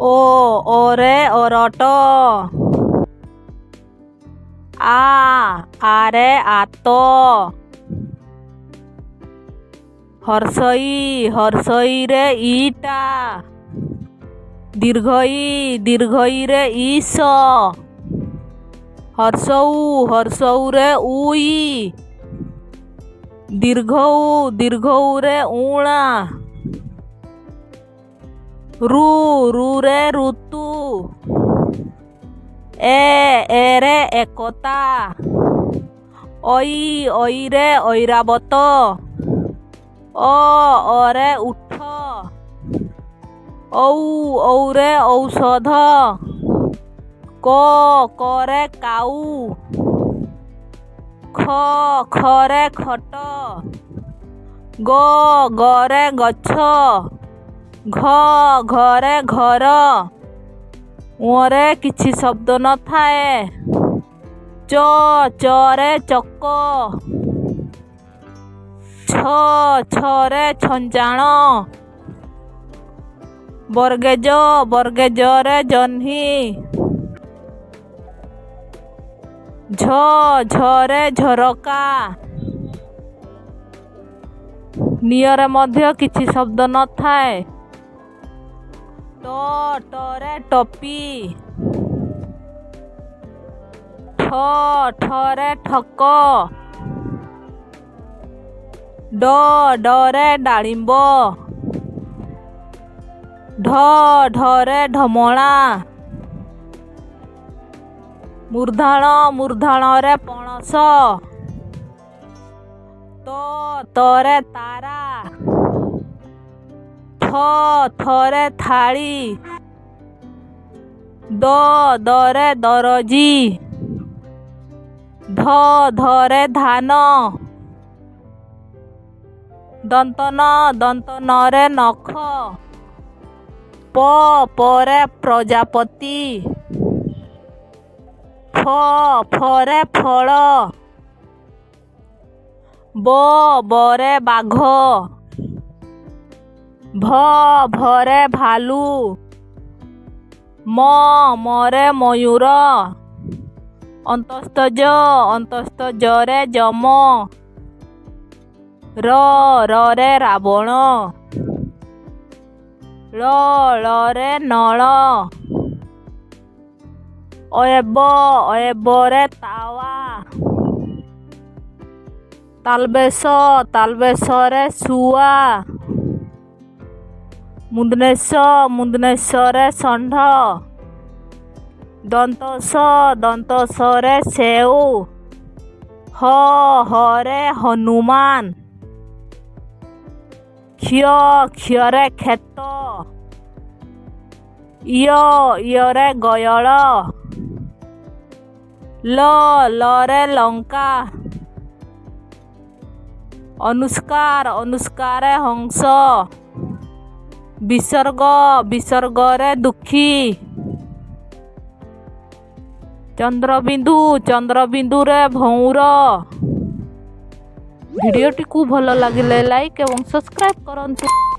ଓରେ ଅରଟ। ଆରେ ଆତ। ହର୍ଷଇରେ ଇଟା। ଦୀର୍ଘଇରେ ଇସ। ହର୍ଷଉରେ ଉଇ। ଦୀର୍ଘଉରେ ଉଣା। ରୁରେ ଋତୁ। ଏରେ ଏକତା। ଐରେ ଐରାବତ। ଅରେ ଉଠ। ଔରେ ଔଷଧ। କରେ କାଉ। ଖରେ ଖଟ। ଗରେ ଗଛ। ଘରେ ଘର। ରେ କିଛି ଶବ୍ଦ ନଥାଏ। ଚରେ ଚକ। ଛରେ ଛଞ୍ଚାଣ। ବର୍ଗେଜରେ ଜହ୍ନି। ଝରେ ଝରକା। ନିୟରେ ମଧ୍ୟ କିଛି ଶବ୍ଦ ନଥାଏ। ଟରେ ଟପି। ଠରେ ଠକ। ଡରେ ଡାଳିମ୍ବ। ଢରେ ଢମଣା। ମୂର୍ଦ୍ଧନରେ ପଣସ। ତରେ ତାରା। ଥରେ ଥାଳି। ଦରେ ଦରଜି। ଧରେ ଧାନ। ଦନ୍ତନରେ ନଖ। ପରେ ପ୍ରଜାପତି। ଫରେ ଫଳ। ବରେ ବାଘ। ଭରେ ଭାଲୁ। ମରେ ମୟୂର। ଅନ୍ତସ୍ତଜରେ ଯମ। ରରେ ରାବଣ। ଳରେ ନଳ। ଅଏବରେ ତାୱା। ତାଲବେଶରେ ଶୁଆ। ମୁନ୍ଦନେଶରେ ଷଣ୍ଢ। ଦନ୍ତସରେ ସେଉ। ହରେ ହନୁମାନ। କ୍ଷରେ କ୍ଷେତ। ୟରେ ଗୟଳ। ଲରେ ଲଙ୍କା। ଅନୁଷ୍କାରେ ହଂସ। ବିସର୍ଗରେ ଦୁଃଖୀ। ଚନ୍ଦ୍ରବିନ୍ଦୁରେ ଭଉଁର। ଭିଡ଼ିଓଟିକୁ ଭଲ ଲାଗିଲେ ଲାଇକ୍ ଏବଂ ସବସ୍କ୍ରାଇବ୍ କରନ୍ତୁ।